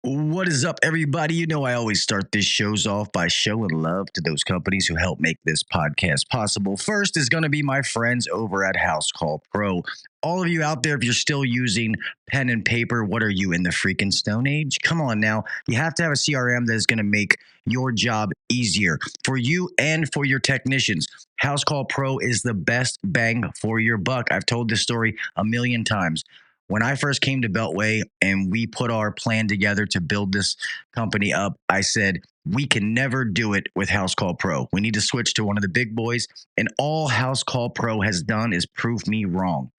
What is up, everybody? You know, I always start these shows off by showing love to those companies who help make this podcast possible. First is going to be my friends over at HouseCall Pro. All of you out there, if you're still using pen and paper, what are you, in the freaking Stone Age? Come on now. You have to have a CRM that is going to make your job easier for you and for your technicians. HouseCall Pro is the best bang for your buck. I've told this story a million times. When I first came to Beltway and we put our plan together to build this company up, I said, we can never do it with HouseCall Pro. We need to switch to one of the big boys. And all HouseCall Pro has done is prove me wrong.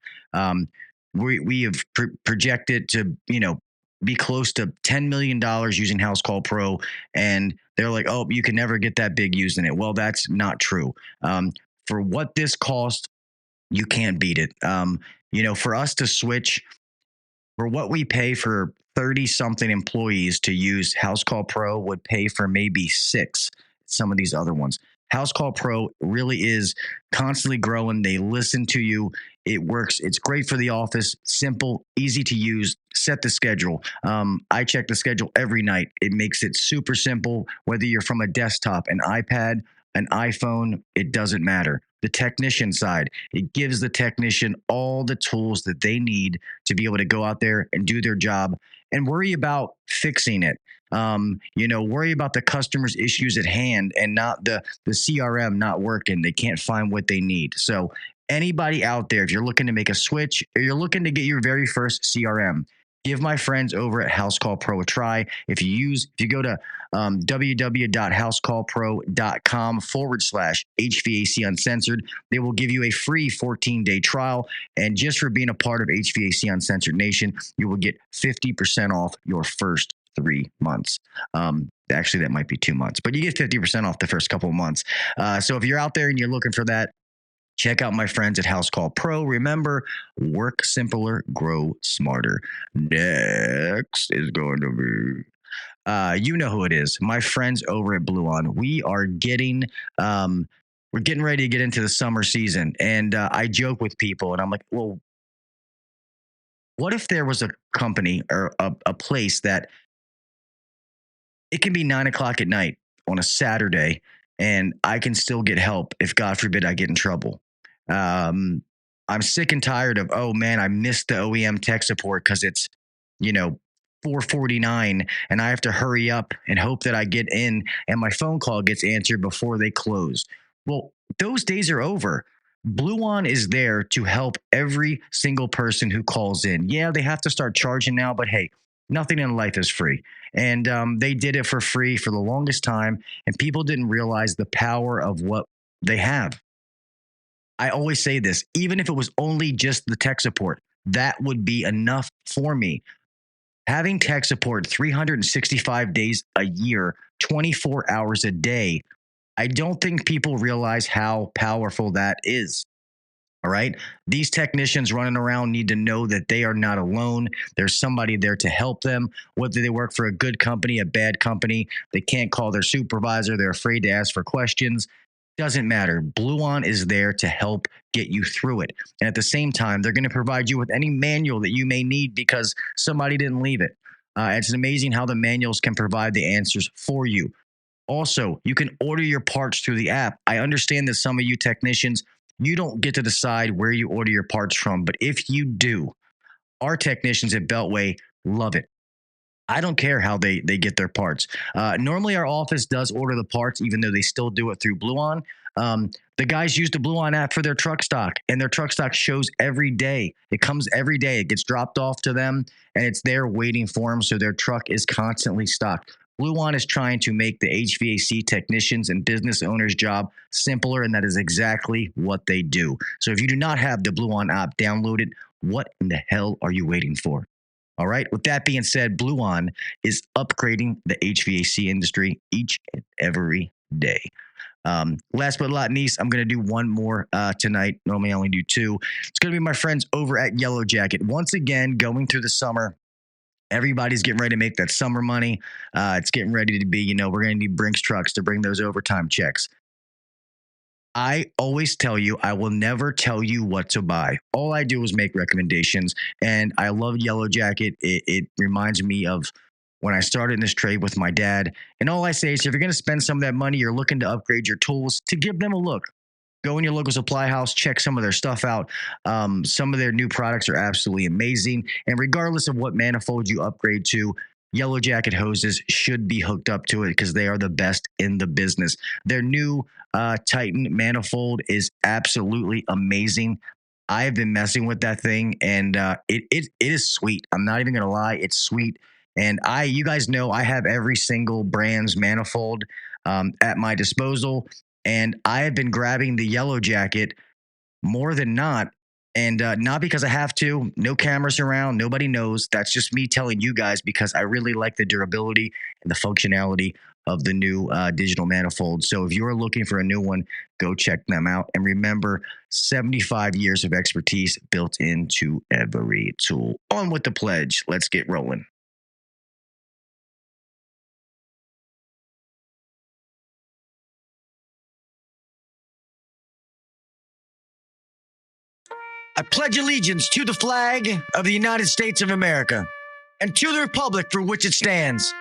We have projected to, be close to $10 million using HouseCall Pro. And they're like, oh, you can never get that big using it. Well, that's not true. For what this cost, you can't beat it. For us to switch, for what we pay for 30 something employees to use HouseCall Pro would pay for maybe 6, some of these other ones. HouseCall Pro really is constantly growing. They listen to you. It works. It's great for the office. Simple, easy to use. Set the schedule. I check the schedule every night. It makes it super simple. Whether you're from a desktop, an iPad, an iPhone, it doesn't matter. The technician side, it gives the technician all the tools that they need to be able to go out there and do their job and worry about fixing it. Worry about the customer's issues at hand and not the CRM not working. They can't find what they need. So anybody out there, if you're looking to make a switch or you're looking to get your very first CRM, give my friends over at HouseCall Pro a try. If you go to www.housecallpro.com/HVAC Uncensored, they will give you a free 14-day trial. And just for being a part of HVAC Uncensored Nation, you will get 50% off your first 3 months. Actually, that might be 2 months, but you get 50% off the first couple of months. So if you're out there and you're looking for that, check out my friends at HouseCall Pro. Remember, work simpler, grow smarter. Next is going to be, you know who it is. My friends over at Bluon. We're getting ready to get into the summer season, and I joke with people, and I'm like, well, what if there was a company or a place that it can be 9:00 at night on a Saturday, and I can still get help if, God forbid, I get in trouble. I'm sick and tired of, oh man, I missed the OEM tech support because it's, 4:49 and I have to hurry up and hope that I get in and my phone call gets answered before they close. Well, those days are over. Bluon is there to help every single person who calls in. Yeah, they have to start charging now, but hey, nothing in life is free. And they did it for free for the longest time, and people didn't realize the power of what they have. I always say this, even if it was only just the tech support, that would be enough for me. Having tech support 365 days a year, 24 hours a day, I don't think people realize how powerful that is. All right. These technicians running around need to know that they are not alone. There's somebody there to help them, whether they work for a good company, a bad company. They can't call their supervisor. They're afraid to ask for questions. Doesn't matter. Bluon is there to help get you through it. And at the same time, they're going to provide you with any manual that you may need because somebody didn't leave it. It's amazing how the manuals can provide the answers for you. Also, you can order your parts through the app. I understand that some of you technicians, you don't get to decide where you order your parts from. But if you do, our technicians at Beltway love it. I don't care how they get their parts. Normally, our office does order the parts, even though they still do it through Bluon. The guys use the Bluon app for their truck stock, and their truck stock shows every day. It comes every day. It gets dropped off to them, and it's there waiting for them, so their truck is constantly stocked. Bluon is trying to make the HVAC technicians and business owners' job simpler, and that is exactly what they do. So if you do not have the Bluon app downloaded, what in the hell are you waiting for? All right. With that being said, Bluon is upgrading the HVAC industry each and every day. Last but not least, I'm going to do one more tonight. Normally I only do 2. It's going to be my friends over at Yellow Jacket. Once again, going through the summer, Everybody's getting ready to make that summer money. It's getting ready to be, we're going to need Brinks trucks to bring those overtime checks. I always tell you, I will never tell you what to buy. All I do is make recommendations. And I love Yellow Jacket. It reminds me of when I started in this trade with my dad. And all I say is if you're going to spend some of that money, you're looking to upgrade your tools, to give them a look. Go in your local supply house, check some of their stuff out. Some of their new products are absolutely amazing. And regardless of what manifold you upgrade to, Yellow Jacket hoses should be hooked up to it because they are the best in the business. Their new Titan manifold is absolutely amazing. I've been messing with that thing, and it is sweet. I'm not even gonna lie, it's sweet. And you guys know, I have every single brand's manifold at my disposal, and I have been grabbing the Yellow Jacket more than not. And not because I have to, no cameras around, nobody knows. That's just me telling you guys because I really like the durability and the functionality of the new digital manifold. So if you're looking for a new one, go check them out. And remember, 75 years of expertise built into every tool. On with the pledge. Let's get rolling. I pledge allegiance to the flag of the United States of America and to the republic for which it stands,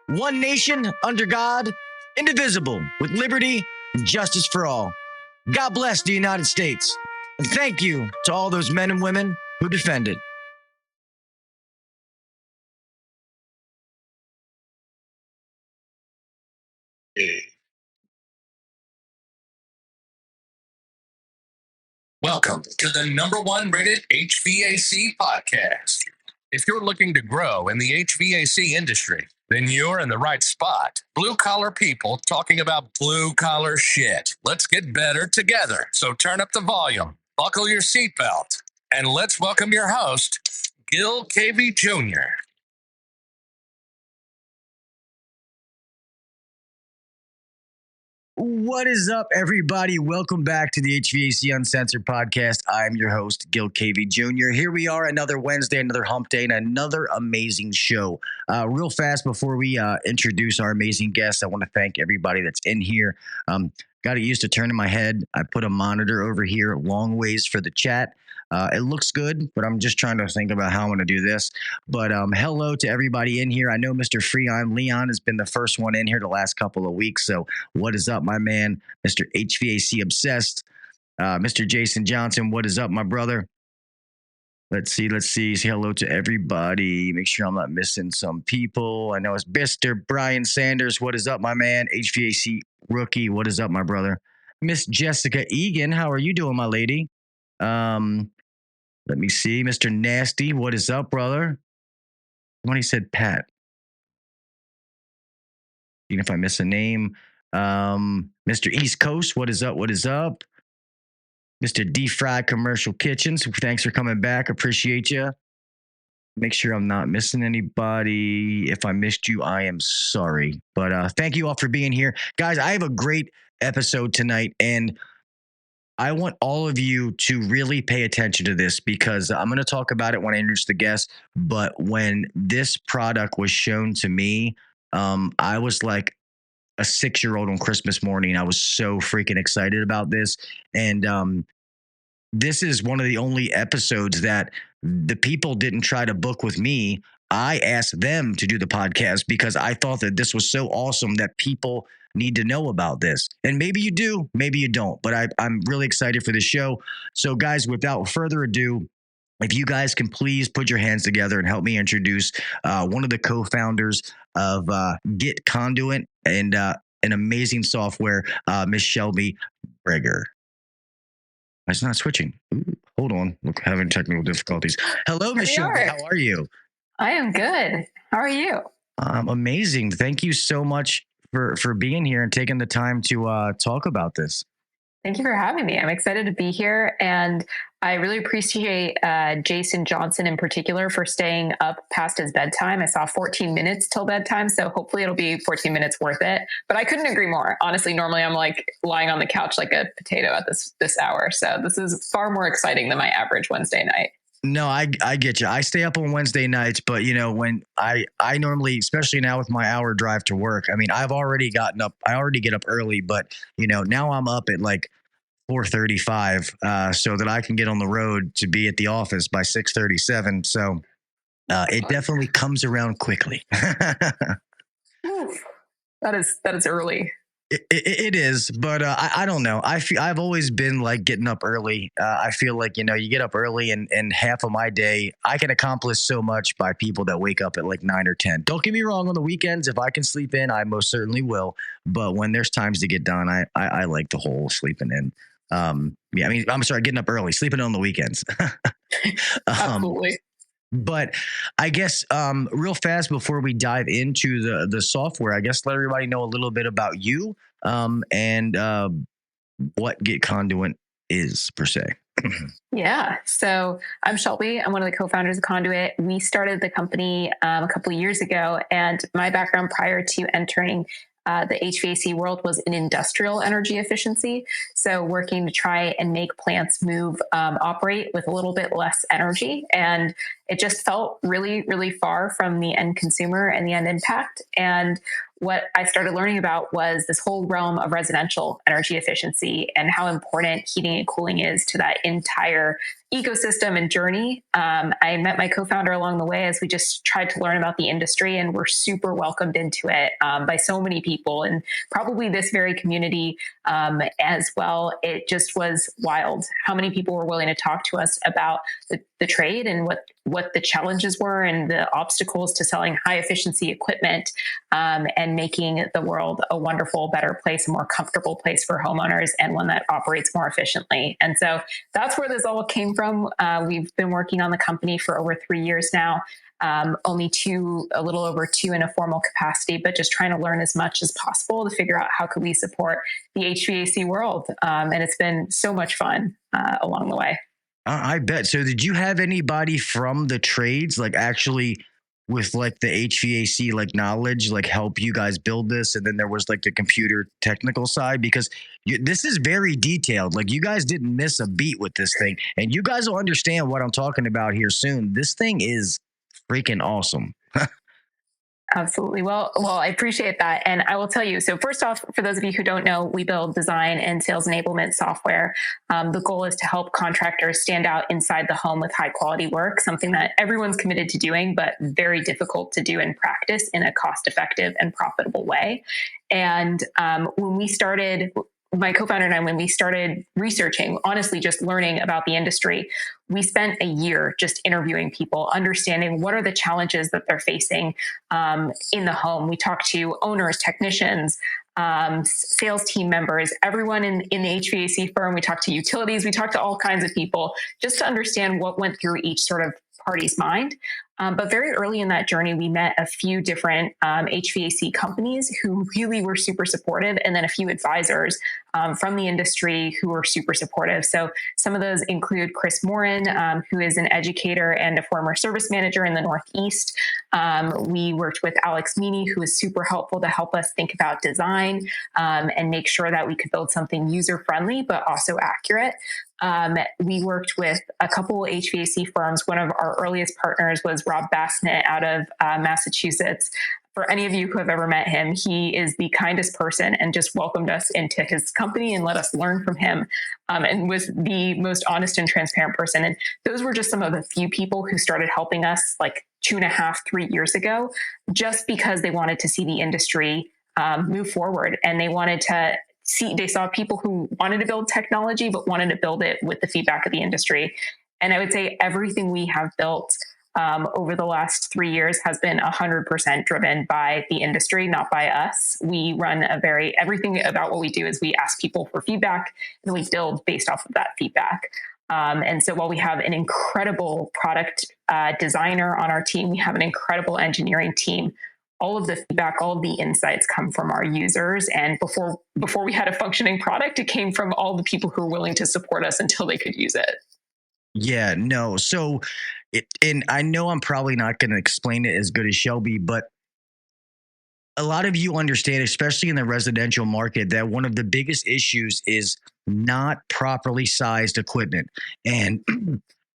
one nation under God, indivisible, with liberty and justice for all. God bless the United States, and thank you to all those men and women who defend it. Welcome to the #1 rated HVAC podcast. If you're looking to grow in the HVAC industry, then you're in the right spot. Blue collar people talking about blue collar shit. Let's get better together. So turn up the volume, buckle your seatbelt, and let's welcome your host, Gil KV Jr. What is up, everybody? Welcome back to the HVAC Uncensored Podcast. I'm your host, Gil KV Jr. Here we are, another Wednesday, another hump day, and another amazing show. Real fast before we introduce our amazing guests, I want to thank everybody that's in here. Got it used to turning my head. I put a monitor over here long ways for the chat. It looks good, but I'm just trying to think about how I'm going to do this. But hello to everybody in here. I know Mr. Freon Leon has been the first one in here the last couple of weeks. So what is up, my man? Mr. HVAC Obsessed. Mr. Jason Johnson, what is up, my brother? Let's see. Say hello to everybody. Make sure I'm not missing some people. I know it's Mr. Brian Sanders. What is up, my man? HVAC Rookie. What is up, my brother? Miss Jessica Egan. How are you doing, my lady? Let me see. Mr. Nasty, what is up, brother? When he said Pat. Even if I miss a name. Mr. East Coast, what is up? What is up? Mr. D-Fried Commercial Kitchens, thanks for coming back. Appreciate you. Make sure I'm not missing anybody. If I missed you, I am sorry. But thank you all for being here. Guys, I have a great episode tonight, and I want all of you to really pay attention to this because I'm going to talk about it when I introduce the guest. But when this product was shown to me, I was like a 6-year-old on Christmas morning. I was so freaking excited about this. And this is one of the only episodes that the people didn't try to book with me. I asked them to do the podcast because I thought that this was so awesome that people need to know about this. And maybe you do, maybe you don't, but I'm really excited for the show. So guys, without further ado, if you guys can please put your hands together and help me introduce one of the co-founders of Get Conduit and an amazing software, Miss Shelby Breger. It's not switching. Ooh, hold on. Look, having technical difficulties. Hello, Miss Shelby. How are you? I am good. How are you? Amazing. Thank you so much for being here and taking the time to talk about this. Thank you for having me. I'm excited to be here. And I really appreciate Jason Johnson in particular for staying up past his bedtime. I saw 14 minutes till bedtime, so hopefully it'll be 14 minutes worth it. But I couldn't agree more. Honestly, normally I'm like lying on the couch like a potato at this hour. So this is far more exciting than my average Wednesday night. No, I get you. I stay up on Wednesday nights, but when I normally, especially now with my hour drive to work, I mean, I've already gotten up. I already get up early, but now I'm up at like 4:35, so that I can get on the road to be at the office by 6:37. So it definitely comes around quickly. Oof. That is early. It is, but I don't know. I've always been like getting up early. I feel like you get up early, and half of my day I can accomplish so much by people that wake up at like 9 or 10. Don't get me wrong. On the weekends, if I can sleep in, I most certainly will. But when there's times to get done, I like the whole sleeping in. Yeah, I mean, I'm sorry, getting up early, sleeping on the weekends. Absolutely. But I guess real fast before we dive into the software, I guess let everybody know a little bit about you and what Get Conduit is per se. Yeah. So I'm Shelby. I'm one of the co-founders of Conduit. We started the company a couple of years ago, and my background prior to entering the HVAC world was in industrial energy efficiency. So working to try and make plants operate with a little bit less energy. And it just felt really, really far from the end consumer and the end impact. And what I started learning about was this whole realm of residential energy efficiency and how important heating and cooling is to that entire ecosystem and journey. I met my co-founder along the way as we just tried to learn about the industry, and we're super welcomed into it by so many people, and probably this very community as well. It just was wild how many people were willing to talk to us about the trade and what the challenges were and the obstacles to selling high efficiency equipment and making the world a wonderful, better place, a more comfortable place for homeowners, and one that operates more efficiently. And so that's where this all came from. We've been working on the company for over 3 years now. Only a little over 2 in a formal capacity, but just trying to learn as much as possible to figure out how could we support the HVAC world. And it's been so much fun along the way. I bet. So did you have anybody from the trades, like actually with like the HVAC like knowledge, like help you guys build this? And then there was like the computer technical side, because this is very detailed. Like you guys didn't miss a beat with this thing, and you guys will understand what I'm talking about here soon. This thing is freaking awesome. Absolutely. Well, I appreciate that. And I will tell you, so first off, for those of you who don't know, we build design and sales enablement software. The goal is to help contractors stand out inside the home with high quality work, something that everyone's committed to doing, but very difficult to do in practice in a cost effective and profitable way. And when we started, my co-founder and I, when we started researching, honestly, just learning about the industry, we spent a year just interviewing people, understanding what are the challenges that they're facing in the home. We talked to owners, technicians, sales team members, everyone in the HVAC firm. We talked to utilities. We talked to all kinds of people just to understand what went through each sort of party's mind. But very early in that journey, we met a few different HVAC companies who really were super supportive, and then a few advisors from the industry who were super supportive. So some of those include Chris Morin, who is an educator and a former service manager in the Northeast. We worked with Alex Meany, who was super helpful to help us think about design and make sure that we could build something user-friendly, but also accurate. We worked with a couple HVAC firms. One of our earliest partners was Rob Bassnett out of Massachusetts. For any of you who have ever met him, he is the kindest person and just welcomed us into his company and let us learn from him, and was the most honest and transparent person. And those were just some of the few people who started helping us like 2.5, 3 years ago, just because they wanted to see the industry move forward, and they wanted to they saw people who wanted to build technology, but wanted to build it with the feedback of the industry. And I would say everything we have built over the last 3 years has been 100% driven by the industry, not by us. We run everything about what we do is we ask people for feedback, and we build based off of that feedback. And so while we have an incredible product designer on our team, we have an incredible engineering team. All of the feedback, all of the insights come from our users. And before we had a functioning product, it came from all the people who were willing to support us until they could use it. Yeah, no. So, and I know I'm probably not going to explain it as good as Shelby, but a lot of you understand, especially in the residential market, that one of the biggest issues is not properly sized equipment. And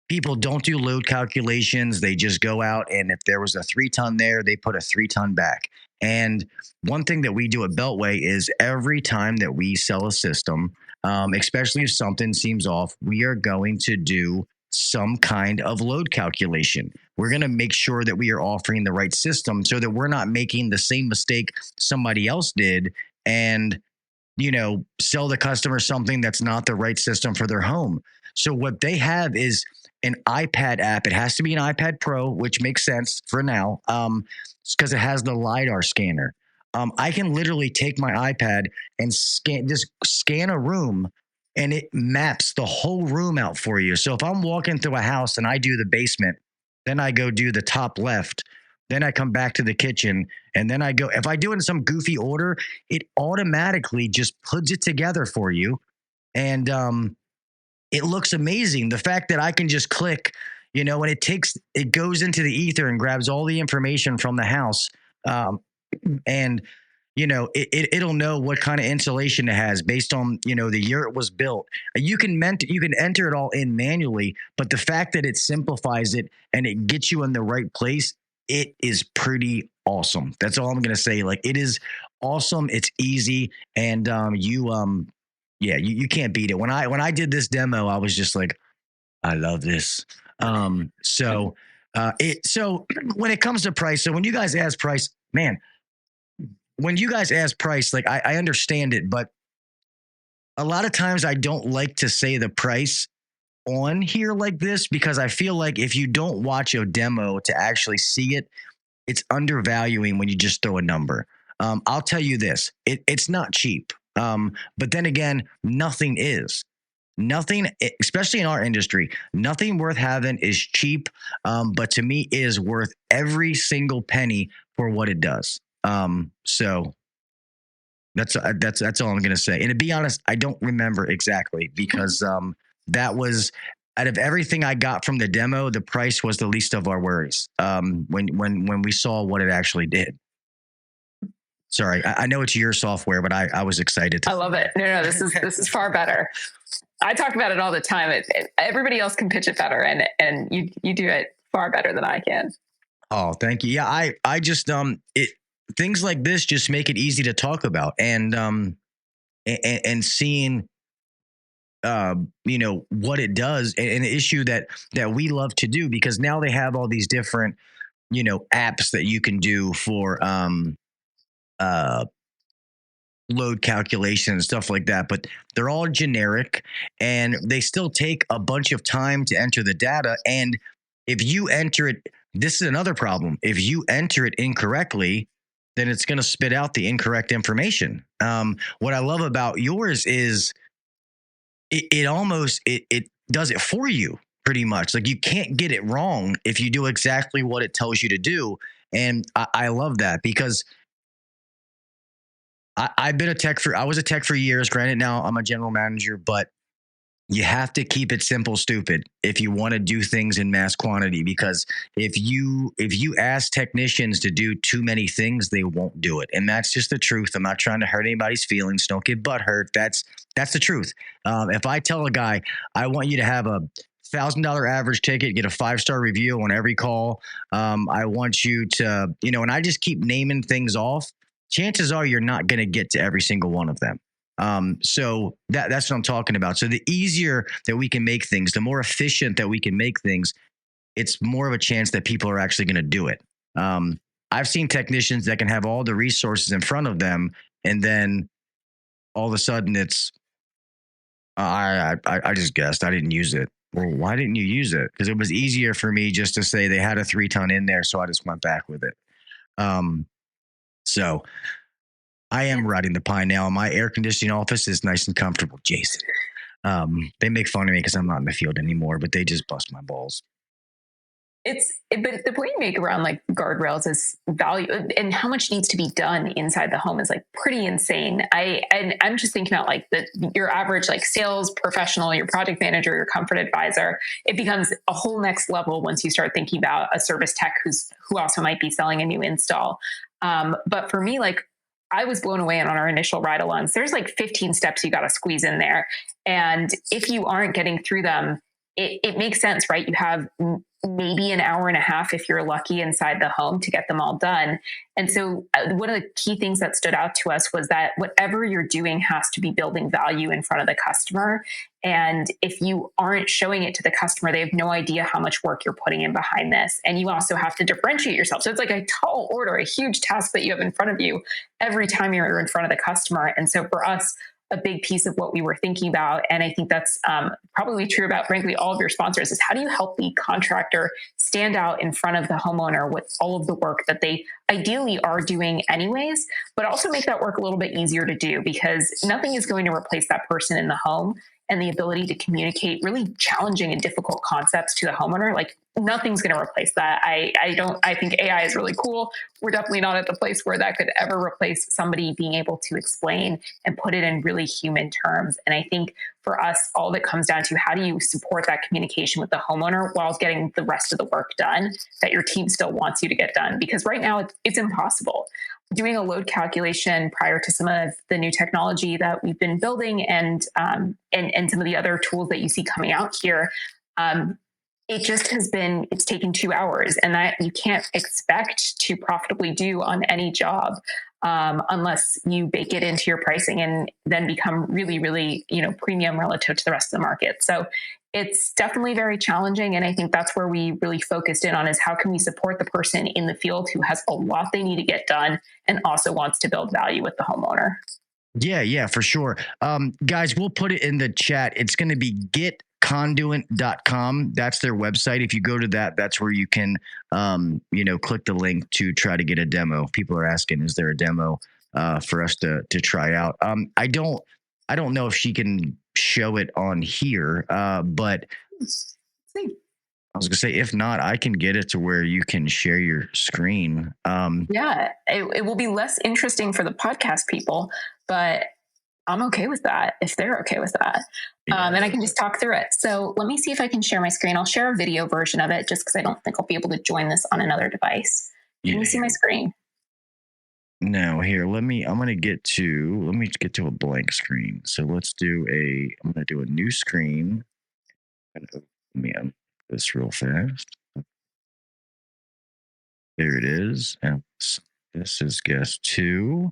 people don't do load calculations. They just go out, and if there was a 3-ton there, they put a 3-ton back. And one thing that we do at Beltway is every time that we sell a system, especially if something seems off, we are going to do some kind of load calculation. We're going to make sure that we are offering the right system so that we're not making the same mistake somebody else did and, sell the customer something that's not the right system for their home. So what they have is an iPad app. It has to be an iPad Pro, which makes sense for now, because it has the lidar scanner. I can literally take my iPad and scan a room, and it maps the whole room out for you. So if I'm walking through a house and I do the basement, then I go do the top left, then I come back to the kitchen, and then I go, if I do it in some goofy order, it automatically just puts it together for you. And it looks amazing. The fact that I can just click, and it goes into the ether and grabs all the information from the house. And it'll know what kind of insulation it has based on, the year it was built. You can enter it all in manually, but the fact that it simplifies it and it gets you in the right place, it is pretty awesome. That's all I'm going to say. Like, it is awesome. It's easy. And you can't beat it. When I did this demo, I was just like, I love this. So when it comes to price, so when you guys ask price, man, like I understand it, but a lot of times I don't like to say the price on here like this, because I feel like if you don't watch a demo to actually see it, it's undervaluing when you just throw a number. I'll tell you this, it's not cheap. But then again, nothing is. Nothing, especially in our industry, nothing worth having is cheap. But to me, it is worth every single penny for what it does. So that's all I'm going to say. And to be honest, I don't remember exactly, because that was, out of everything I got from the demo, the price was the least of our worries. When we saw what it actually did. Sorry, I know it's your software, but I was excited. I love it. No, this is far better. I talk about it all the time. Everybody else can pitch it better, and you do it far better than I can. Oh, thank you. Yeah, I just things like this just make it easy to talk about, and seeing what it does, and an issue that we love to do, because now they have all these different apps that you can do for load calculation and stuff like that, but they're all generic and they still take a bunch of time to enter the data. And if you enter it, this is another problem. If you enter it incorrectly, then it's going to spit out the incorrect information. What I love about yours is it does it for you pretty much. Like, you can't get it wrong if you do exactly what it tells you to do. And I love that, because I was a tech for years. Granted, now I'm a general manager, but you have to keep it simple, stupid, if you want to do things in mass quantity, because if you ask technicians to do too many things, they won't do it. And that's just the truth. I'm not trying to hurt anybody's feelings. Don't get butthurt. That's the truth. If I tell a guy, I want you to have a $1,000 average ticket, get a 5-star review on every call. I want you to, and I just keep naming things off. Chances are you're not going to get to every single one of them. So that's what I'm talking about. So the easier that we can make things, the more efficient that we can make things, it's more of a chance that people are actually going to do it. I've seen technicians that can have all the resources in front of them, and then all of a sudden it's, I just guessed, I didn't use it. Well, why didn't you use it? Because it was easier for me just to say they had a 3-ton in there, so I just went back with it. So I am riding the pine now. My air conditioning office is nice and comfortable, Jason. They make fun of me because I'm not in the field anymore, but they just bust my balls. But the point you make around like guardrails is value, and how much needs to be done inside the home is like pretty insane. I'm just thinking about like your average like sales professional, your project manager, your comfort advisor. It becomes a whole next level once you start thinking about a service tech who also might be selling a new install. But for me, like, I was blown away on our initial ride-alongs. There's like 15 steps you got to squeeze in there. And if you aren't getting through them, it makes sense, right? You have maybe an hour and a half, if you're lucky, inside the home to get them all done. And so one of the key things that stood out to us was that whatever you're doing has to be building value in front of the customer. And if you aren't showing it to the customer, they have no idea how much work you're putting in behind this. And you also have to differentiate yourself. So it's like a tall order, a huge task that you have in front of you every time you're in front of the customer. And so for us, a big piece of what we were thinking about, and I think that's probably true about, frankly, all of your sponsors, is how do you help the contractor stand out in front of the homeowner with all of the work that they ideally are doing anyways, but also make that work a little bit easier to do, because nothing is going to replace that person in the home and the ability to communicate really challenging and difficult concepts to the homeowner. Like, nothing's going to replace that. I think AI is really cool. We're definitely not at the place where that could ever replace somebody being able to explain and put it in really human terms. And I think for us, all that comes down to, how do you support that communication with the homeowner while getting the rest of the work done that your team still wants you to get done? Because right now it's impossible. Doing a load calculation prior to some of the new technology that we've been building and some of the other tools that you see coming out here, it's taken 2 hours, and that you can't expect to profitably do on any job unless you bake it into your pricing and then become really, really, premium relative to the rest of the market. So it's definitely very challenging. And I think that's where we really focused in on, is how can we support the person in the field who has a lot they need to get done and also wants to build value with the homeowner. Yeah, for sure. Guys, we'll put it in the chat. It's going to be getconduit.com. That's their website. If you go to that, that's where you can, click the link to try to get a demo. People are asking, is there a demo for us to try out? I don't know if she can show it on here, but I was gonna say, if not, I can get it to where you can share your screen. It will be less interesting for the podcast people, but I'm okay with that if they're okay with that. And I can just talk through it. So let me see if I can share my screen. I'll share a video version of it, just because I don't think I'll be able to join this on another device. Can you see my screen? No, here, let me get to a blank screen. So I'm going to do a new screen. Let me this real fast. There it is. And this is guest 2.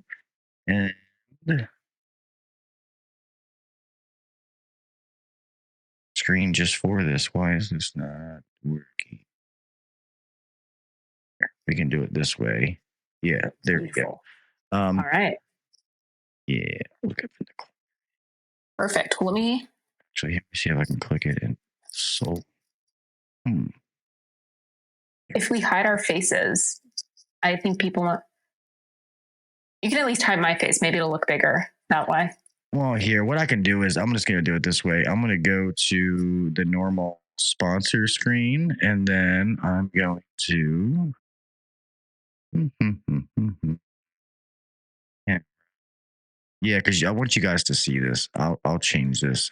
And screen just for this. Why is this not working? We can do it this way. Yeah, there we go. All right. Yeah, look up in the corner. Perfect. Let me see if I can click it in. If we hide our faces, I think you can at least hide my face. Maybe it'll look bigger that way. Well, here, what I can do is, I'm just going to do it this way. I'm going to go to the normal sponsor screen, and then I'm going to yeah, because I want you guys to see this. I'll change this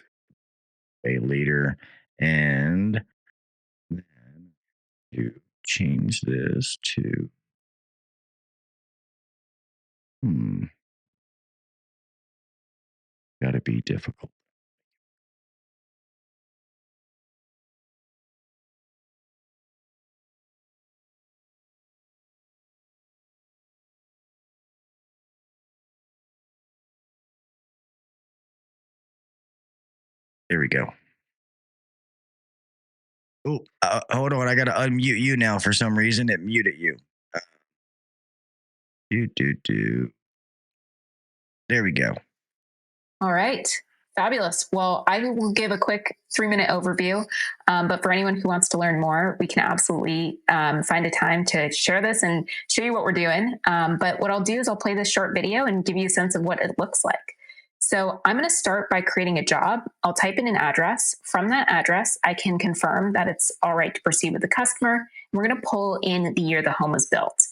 later, and then you change this to gotta be difficult. There we go. Oh, hold on. I got to unmute you now. For some reason, it muted you. There we go. All right. Fabulous. Well, I will give a quick 3-minute overview. But for anyone who wants to learn more, we can absolutely find a time to share this and show you what we're doing. But what I'll do is I'll play this short video and give you a sense of what it looks like. So I'm going to start by creating a job. I'll type in an address. From that address, I can confirm that it's all right to proceed with the customer. We're going to pull in the year the home was built.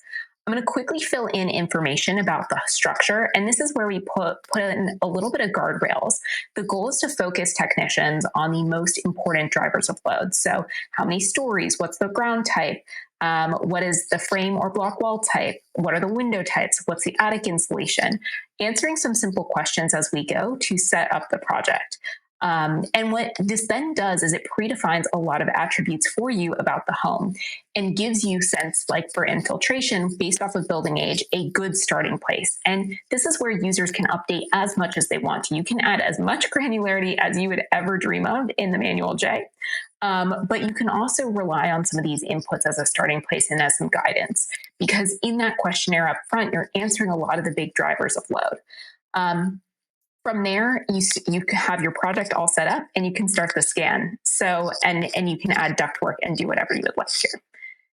I'm going to quickly fill in information about the structure, and this is where we put in a little bit of guardrails. The goal is to focus technicians on the most important drivers of load. So how many stories? What's the ground type? What is the frame or block wall type? What are the window types? What's the attic insulation? Answering some simple questions as we go to set up the project. And what this then does is it predefines a lot of attributes for you about the home and gives you sense, like for infiltration based off of building age, a good starting place. And this is where users can update as much as they want to. You can add as much granularity as you would ever dream of in the manual J. But you can also rely on some of these inputs as a starting place and as some guidance, because in that questionnaire up front, you're answering a lot of the big drivers of load. From there, you have your project all set up and you can start the scan. So, and you can add ductwork and do whatever you would like here.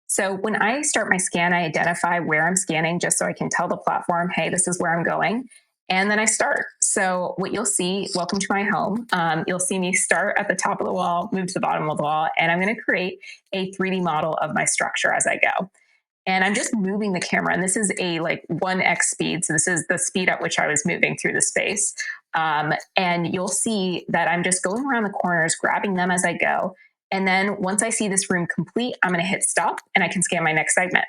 So when I start my scan, I identify where I'm scanning just so I can tell the platform, hey, this is where I'm going. And then I start. So what you'll see, welcome to my home. You'll see me start at the top of the wall, move to the bottom of the wall, and I'm going to create a 3D model of my structure as I go. And I'm just moving the camera. And this is a 1x speed. So this is the speed at which I was moving through the space. And you'll see that I'm just going around the corners, grabbing them as I go. And then once I see this room complete, I'm going to hit stop and I can scan my next segment.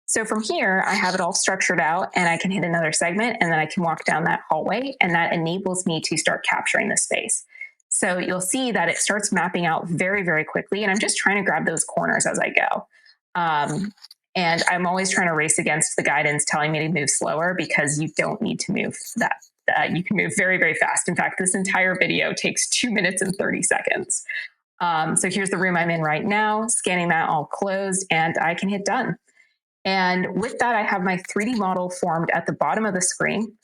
So from here, I have it all structured out and I can hit another segment and then I can walk down that hallway, and that enables me to start capturing the space. So you'll see that it starts mapping out very, very quickly. And I'm just trying to grab those corners as I go. And I'm always trying to race against the guidance telling me to move slower, because you don't need to move that. You can move very, very fast. In fact, this entire video takes 2 minutes and 30 seconds. So here's the room I'm in right now, scanning that all closed, and I can hit done. And with that, I have my 3D model formed at the bottom of the screen.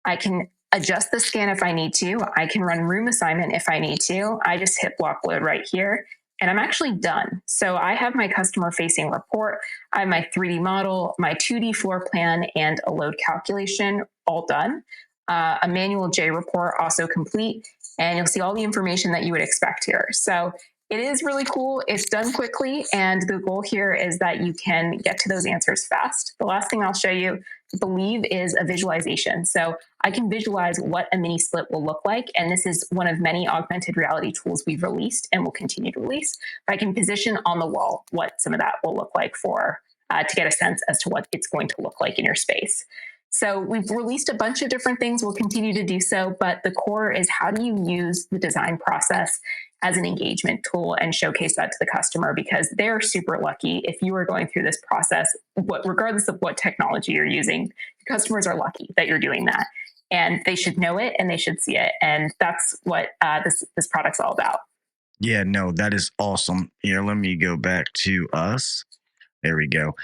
I can adjust the scan if I need to. I can run room assignment if I need to. I just hit block load right here. And I'm actually done. So I have my customer facing report. I have my 3D model, my 2D floor plan, and a load calculation all done. A manual J report also complete. And you'll see all the information that you would expect here. So it is really cool. It's done quickly. And the goal here is that you can get to those answers fast. The last thing I'll show you, I believe, is a visualization. So I can visualize what a mini split will look like. And this is one of many augmented reality tools we've released and will continue to release. But I can position on the wall what some of that will look like for to get a sense as to what it's going to look like in your space. So we've released a bunch of different things. We'll continue to do so, but the core is, how do you use the design process as an engagement tool and showcase that to the customer, because they're super lucky if you are going through this process, regardless of what technology you're using. Customers are lucky that you're doing that, and they should know it and they should see it. And that's what this product's all about. Yeah, no, that is awesome. Here, let me go back to us. There we go.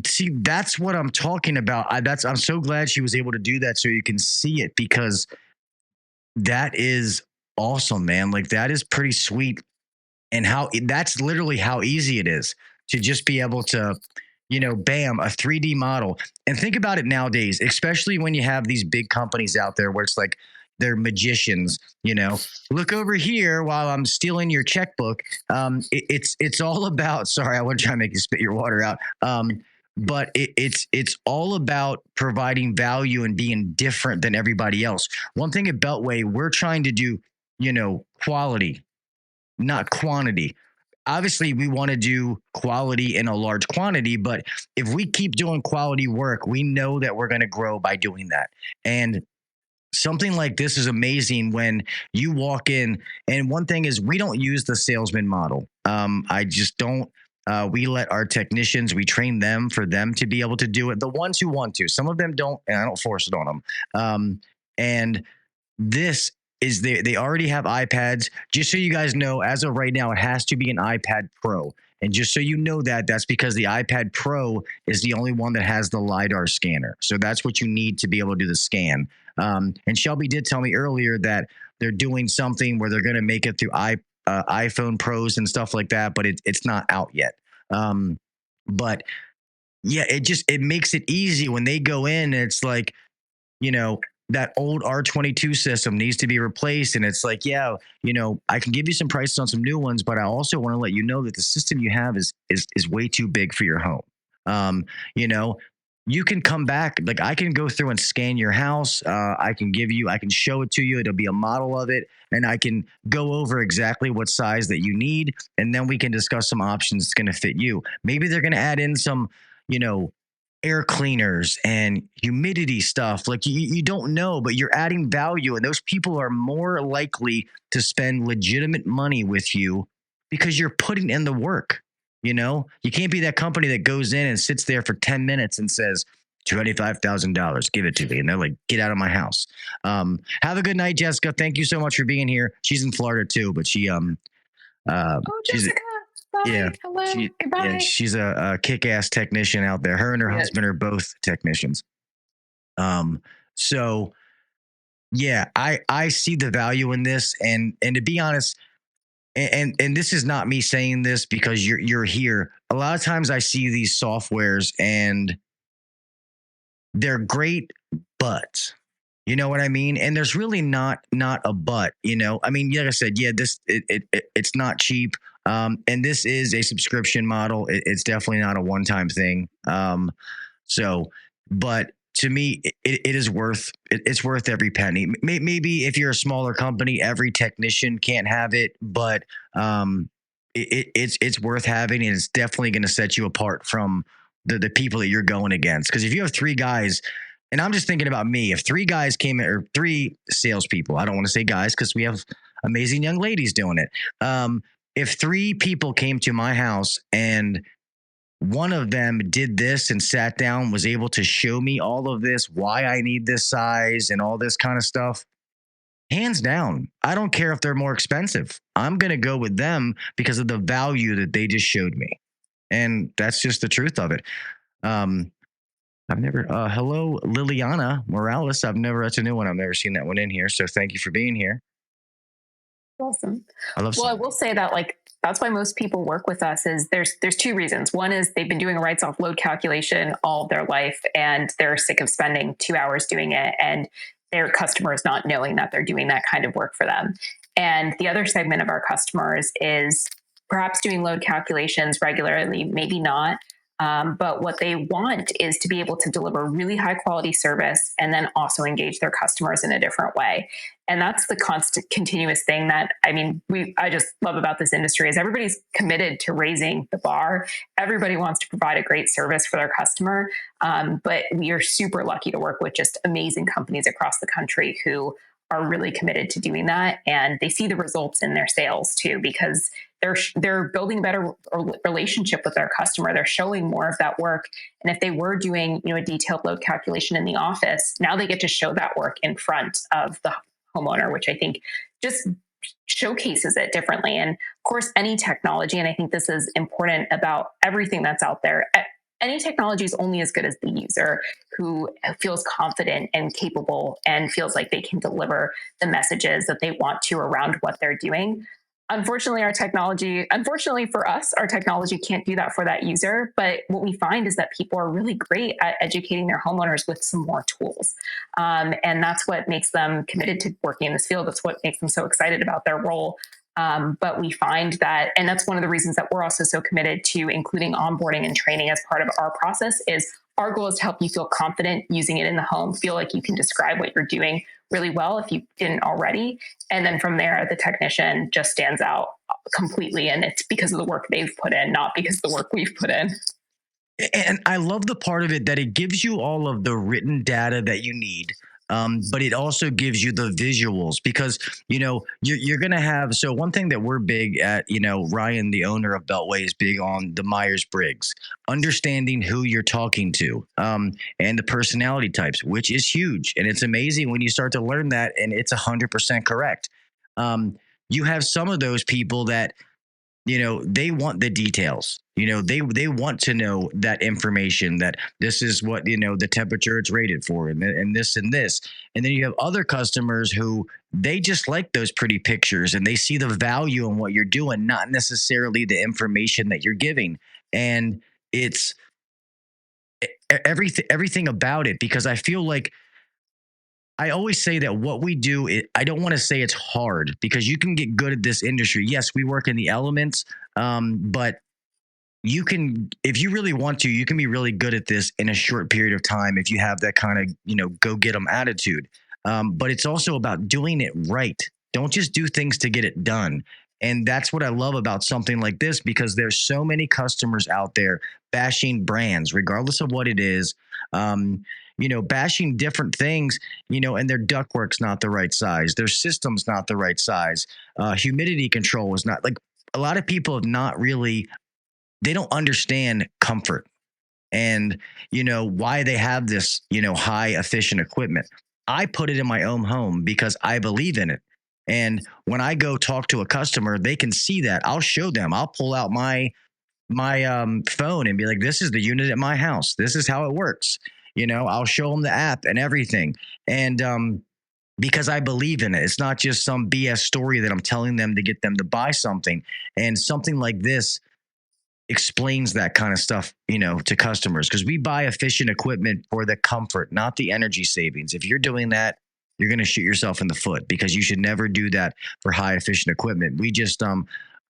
See, that's what I'm talking about. I'm so glad she was able to do that so you can see it, because that is awesome, man. Like, that is pretty sweet. And that's literally how easy it is to just be able to, bam, a 3D model. And think about it nowadays, especially when you have these big companies out there where it's like they're magicians, look over here while I'm stealing your checkbook. It's all about, sorry, I want to try and make you spit your water out. But it's all about providing value and being different than everybody else. One thing at Beltway, we're trying to do, quality, not quantity. Obviously, we want to do quality in a large quantity, but if we keep doing quality work, we know that we're going to grow by doing that. And something like this is amazing when you walk in. And one thing is, we don't use the salesman model. I just don't. We let our technicians, we train them for them to be able to do it. The ones who want to, some of them don't, and I don't force it on them. And this is they already have iPads. Just so you guys know, as of right now, it has to be an iPad Pro. And just so you know that's because the iPad Pro is the only one that has the lidar scanner. So that's what you need to be able to do the scan. And Shelby did tell me earlier that they're doing something where they're going to make it through iPhone Pros and stuff like that, but it's not out yet. But yeah, it makes it easy when they go in. And it's like, that old R22 system needs to be replaced. And it's like, yeah, I can give you some prices on some new ones, but I also want to let you know that the system you have is way too big for your home. You can come back, like I can go through and scan your house. I can show it to you. It'll be a model of it. And I can go over exactly what size that you need. And then we can discuss some options that's going to fit you. Maybe they're going to add in some, air cleaners and humidity stuff. Like you don't know, but you're adding value, and those people are more likely to spend legitimate money with you because you're putting in the work. You can't be that company that goes in and sits there for 10 minutes and says, $25,000, give it to me. And they're like, get out of my house. Have a good night, Jessica. Thank you so much for being here. She's in Florida too, but she's Jessica. Bye. Yeah, Hello. Goodbye. she's a kick-ass technician out there. Her and her husband are both technicians. So yeah, I see the value in this, and to be honest, and this is not me saying this because you're here. A lot of times I see these softwares and they're great, but you know what I mean? And there's really not a but, I mean, like I said, yeah, it's not cheap. And this is a subscription model. It's definitely not a one-time thing. But to me, it is it's worth every penny. Maybe if you're a smaller company, every technician can't have it, but it's worth having, and it's definitely going to set you apart from the people that you're going against. Because if you have three guys, and I'm just thinking about me, if three guys came in, or three salespeople, I don't want to say guys because we have amazing young ladies doing it. If three people came to my house and one of them did this and sat down, was able to show me all of this, why I need this size and all this kind of stuff, hands down, I don't care if they're more expensive. I'm going to go with them because of the value that they just showed me. And that's just the truth of it. Hello, Liliana Morales. That's a new one. I've never seen that one in here. So thank you for being here. Awesome. I will say that that's why most people work with us is there's two reasons. One is they've been doing a rights off load calculation all of their life, and they're sick of spending 2 hours doing it, and their customers not knowing that they're doing that kind of work for them. And the other segment of our customers is perhaps doing load calculations regularly, maybe not. But what they want is to be able to deliver really high quality service and then also engage their customers in a different way. And that's the constant continuous thing that, I just love about this industry is everybody's committed to raising the bar. Everybody wants to provide a great service for their customer. But we are super lucky to work with just amazing companies across the country who are really committed to doing that. And they see the results in their sales too, because they're building a better relationship with their customer. They're showing more of that work. And if they were doing, a detailed load calculation in the office, now they get to show that work in front of the homeowner, which I think just showcases it differently. And of course, any technology, and I think this is important about everything that's out there, any technology is only as good as the user who feels confident and capable and feels like they can deliver the messages that they want to around what they're doing. Unfortunately for us, our technology can't do that for that user. But what we find is that people are really great at educating their homeowners with some more tools. And that's what makes them committed to working in this field. That's what makes them so excited about their role. But we find that, and that's one of the reasons that we're also so committed to including onboarding and training as part of our process, is our goal is to help you feel confident using it in the home, feel like you can describe what you're doing really well if you didn't already. And then from there, the technician just stands out completely. And it's because of the work they've put in, not because of the work we've put in. And I love the part of it that it gives you all of the written data that you need. But it also gives you the visuals because, you're going to have. So one thing that we're big at, Ryan, the owner of Beltway, is big on the Myers-Briggs, understanding who you're talking to, and the personality types, which is huge. And it's amazing when you start to learn that, and it's 100% correct. You have some of those people that, they want the details. They want to know that information, that this is what, the temperature it's rated for, and this and this. And then you have other customers who they just like those pretty pictures and they see the value in what you're doing, not necessarily the information that you're giving. And it's everything about it, because I feel like I always say that what we do, I don't want to say it's hard, because you can get good at this industry. Yes, we work in the elements, but you can, if you really want to, you can be really good at this in a short period of time if you have that kind of, go get them attitude. But it's also about doing it right. Don't just do things to get it done. And that's what I love about something like this, because there's so many customers out there bashing brands, regardless of what it is, bashing different things, and their ductwork's not the right size. Their system's not the right size. Humidity control is not, like, a lot of people have not really, they don't understand comfort and, why they have this, high efficient equipment. I put it in my own home because I believe in it. And when I go talk to a customer, they can see that. I'll show them. I'll pull out my phone and be like, this is the unit at my house. This is how it works. I'll show them the app and everything. And because I believe in it. It's not just some BS story that I'm telling them to get them to buy something. And something like this explains that kind of stuff, to customers, because we buy efficient equipment for the comfort, not the energy savings. If you're doing that, you're going to shoot yourself in the foot, because you should never do that for high efficient equipment. We just,